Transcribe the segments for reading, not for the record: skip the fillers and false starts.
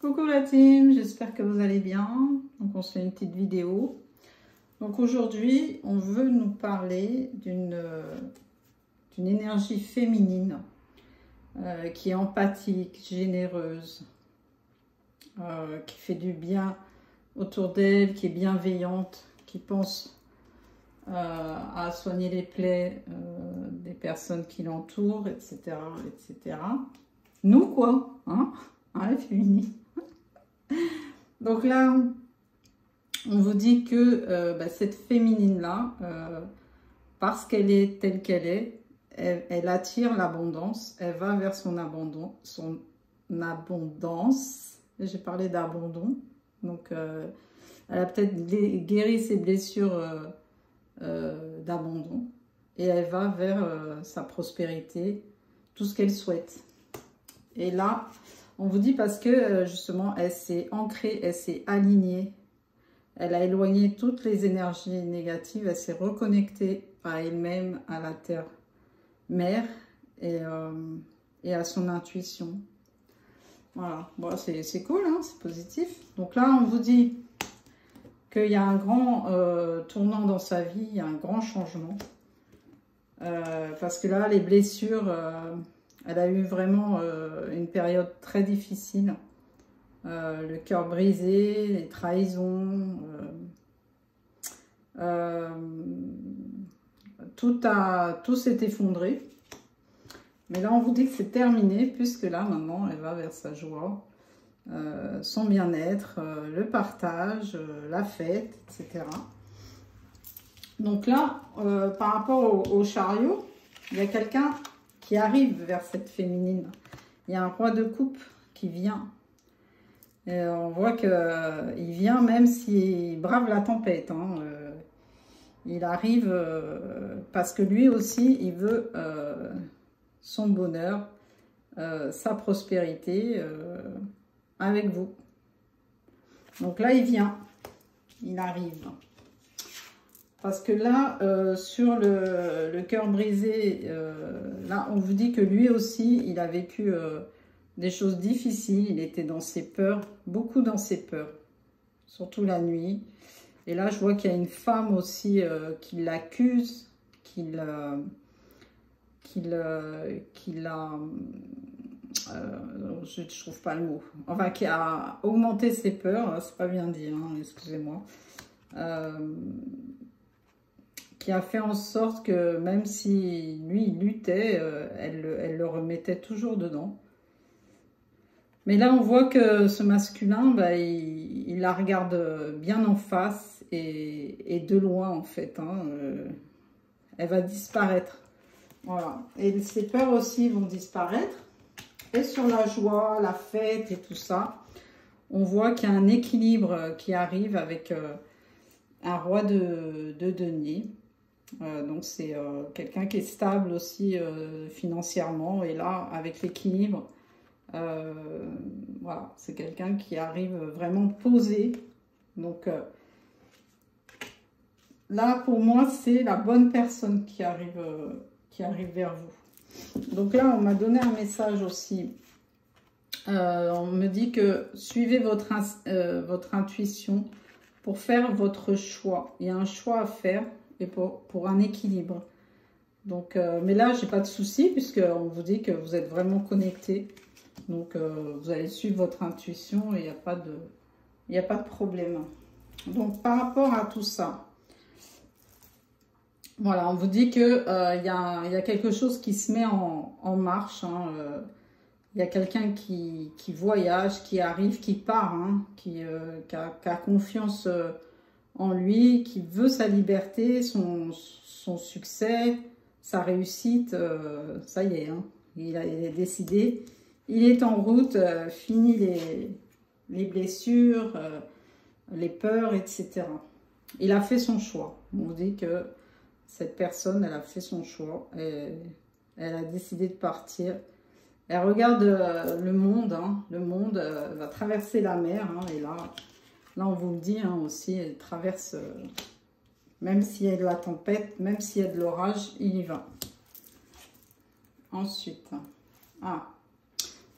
Coucou la team, j'espère que vous allez bien. Donc on se fait une petite vidéo. Donc aujourd'hui, on veut nous parler d'une énergie féminine qui est empathique, généreuse, qui fait du bien autour d'elle, qui est bienveillante, qui pense à soigner les plaies des personnes qui l'entourent, etc., etc. Nous quoi, hein, la féminine. Donc là, on vous dit que cette féminine-là, parce qu'elle est telle qu'elle est, elle attire l'abondance, elle va vers son abondance. J'ai parlé d'abandon. Donc, elle a peut-être guéri ses blessures d'abandon. Et elle va vers sa prospérité, tout ce qu'elle souhaite. Et là, on vous dit parce que justement, elle s'est ancrée, elle s'est alignée. Elle a éloigné toutes les énergies négatives. Elle s'est reconnectée à elle-même, à la terre-mère et à son intuition. Voilà, bon, c'est cool, hein, c'est positif. Donc là, on vous dit qu'il y a un grand tournant dans sa vie, il y a un grand changement. Parce que là, les blessures... elle a eu vraiment une période très difficile. Le cœur brisé, les trahisons. Tout s'est effondré. Mais là, on vous dit que c'est terminé, puisque là, maintenant, elle va vers sa joie, son bien-être, le partage, la fête, etc. Donc là, par rapport au chariot, il y a quelqu'un qui arrive vers cette féminine. Il y a un roi de coupe qui vient. Et on voit qu'il vient même s'il brave la tempête. Hein. Il arrive parce que lui aussi, il veut son bonheur, sa prospérité avec vous. Donc là, il vient. Il arrive. Parce que là, sur le cœur brisé, là, on vous dit que lui aussi, il a vécu des choses difficiles. Il était dans ses peurs, beaucoup dans ses peurs, surtout la nuit. Et là, je vois qu'il y a une femme aussi qui l'accuse, qui a... je ne trouve pas le mot. Enfin, qui a augmenté ses peurs, c'est pas bien dit, hein, excusez-moi. Qui a fait en sorte que même si lui, il luttait, elle le remettait toujours dedans. Mais là, on voit que ce masculin, il la regarde bien en face et de loin, en fait. Hein, elle va disparaître. Voilà. Et ses peurs aussi vont disparaître. Et sur la joie, la fête et tout ça, on voit qu'il y a un équilibre qui arrive avec un roi de denier. Donc c'est quelqu'un qui est stable aussi financièrement, et là avec l'équilibre, voilà, c'est quelqu'un qui arrive vraiment posé. Donc là pour moi c'est la bonne personne qui arrive vers vous. Donc là on m'a donné un message aussi. On me dit que suivez votre intuition pour faire votre choix. Il y a un choix à faire. Et pour un équilibre. Donc, mais là, j'ai pas de souci puisqu'on vous dit que vous êtes vraiment connecté. Donc, vous allez suivre votre intuition et il n'y a pas de problème. Donc, par rapport à tout ça, voilà, on vous dit que il y a quelque chose qui se met en marche. Hein, il y a quelqu'un qui voyage, qui arrive, qui part, hein, qui a confiance en lui, qui veut sa liberté, son succès, sa réussite, ça y est, hein, il est décidé, il est en route, fini les blessures, les peurs, etc. Il a fait son choix. On vous dit que cette personne, elle a fait son choix, et elle a décidé de partir. Elle regarde le monde, hein, le monde va traverser la mer, hein, et là, on vous le dit hein, aussi, elle traverse, même s'il y a de la tempête, même s'il y a de l'orage, il y va. Ensuite,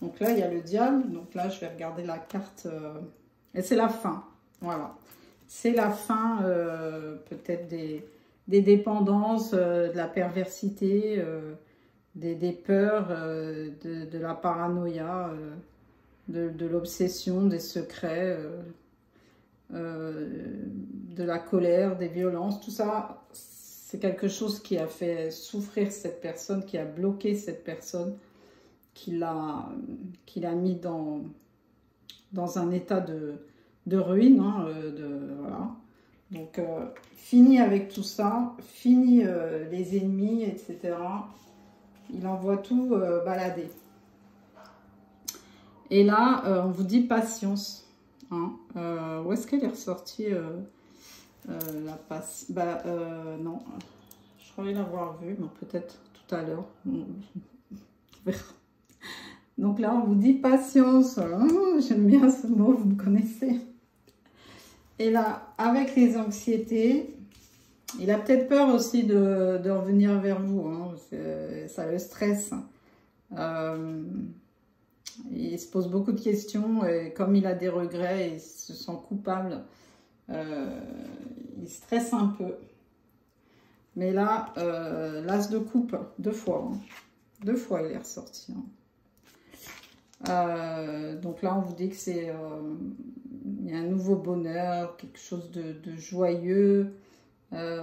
Donc là, il y a le diable. Donc là, je vais regarder la carte. Et c'est la fin. Voilà. C'est la fin, peut-être des dépendances, de la perversité, des peurs, de la paranoïa, de l'obsession, des secrets, de la colère, des violences. Tout ça, c'est quelque chose qui a fait souffrir cette personne, qui a bloqué cette personne, qui l'a mis dans un état de ruine. Hein, voilà. Donc, fini avec tout ça, fini les ennemis, etc. Il envoie tout balader. Et là, on vous dit patience. Hein. Où est-ce qu'elle est ressortie la patience? Non, je croyais l'avoir vue, mais peut-être tout à l'heure. Donc là, on vous dit patience. Oh, j'aime bien ce mot, vous me connaissez. Et là, avec les anxiétés, il a peut-être peur aussi de revenir vers vous. Hein. Ça le stresse. Il se pose beaucoup de questions et comme il a des regrets, il se sent coupable. Il stresse un peu. Mais là, l'as de coupe, 2 fois. Hein. 2 fois, il est ressorti. Hein. Donc là, on vous dit que c'est il y a un nouveau bonheur, quelque chose de joyeux, de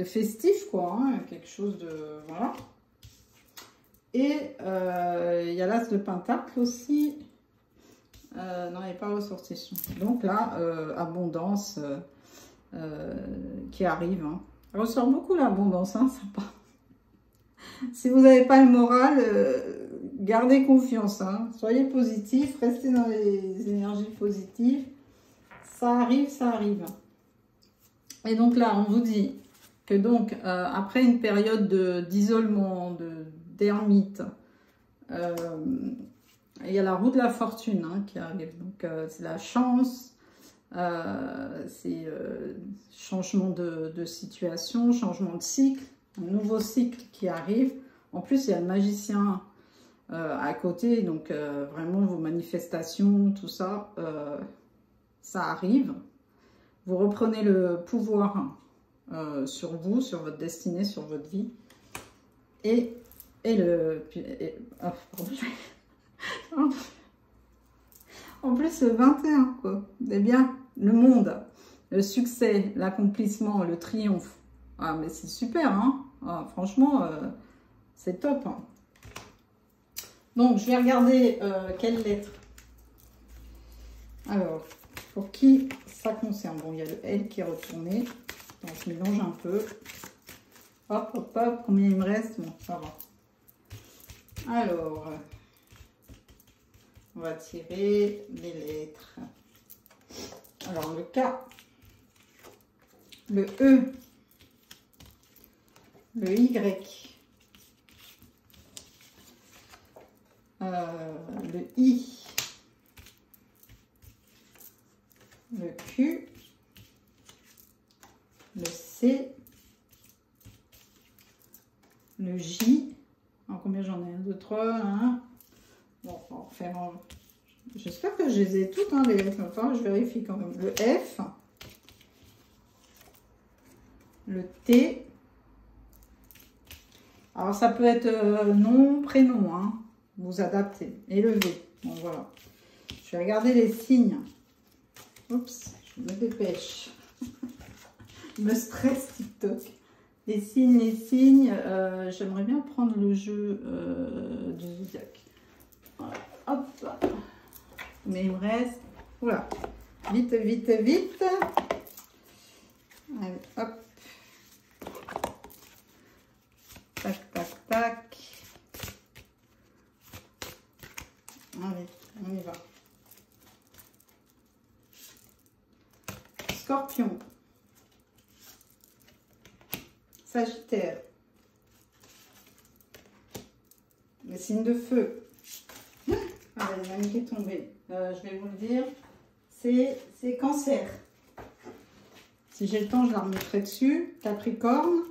festif, quoi. Hein, quelque chose de... Voilà. Et il y a l'as de pentacle aussi. Non, il n'est pas ressorti. Donc là, abondance qui arrive. Hein. Elle ressort beaucoup l'abondance, hein, sympa. Si vous n'avez pas le moral, gardez confiance. Hein. Soyez positif, restez dans les énergies positives. Ça arrive, ça arrive. Et donc là, on vous dit que donc, après une période d'isolement, d'ermite, il y a la roue de la fortune hein, qui arrive. Donc, c'est la chance, c'est changement de situation, changement de cycle, un nouveau cycle qui arrive. En plus, il y a le magicien à côté, donc vraiment vos manifestations, tout ça, ça arrive. Vous reprenez le pouvoir sur vous, sur votre destinée, sur votre vie. En plus, le 21, quoi. Eh bien, le monde, le succès, l'accomplissement, le triomphe. Ah, mais c'est super, hein. Ah, franchement, c'est top. Hein. Donc, je vais regarder quelle lettre. Alors, pour qui ça concerne? Bon, il y a le L qui est retourné. Donc, je mélange un peu. Hop, hop, hop. Combien il me reste? Bon, ça va. Alors, on va tirer les lettres. Alors, le K, le E, le Y, le I, le Q, le C, le J. Alors, combien j'en ai? 1, 2, 3, 1. Bon, on va faire... J'espère que je les ai toutes, hein, les lettres. Enfin, je vérifie quand même. Le F, le T. Alors, ça peut être nom, prénom, hein. Vous adaptez. Et le V. Bon, voilà. Je vais regarder les signes. Oups, je me dépêche. Je me stresse TikTok. Les signes, j'aimerais bien prendre le jeu du zodiaque. Voilà. Hop. Mais il me reste... Oula. Vite, vite, vite. Allez, hop. Tac, tac, tac. Allez, on y va. Scorpion. Sagittaire. Le signe de feu. Ah, il y en a une qui est tombée. Je vais vous le dire. C'est Cancer. Si j'ai le temps, je la remettrai dessus. Capricorne.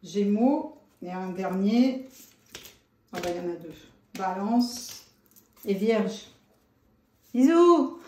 Gémeaux. Et un dernier. Ah bah, il y en a deux. Balance et Vierge. Bisous!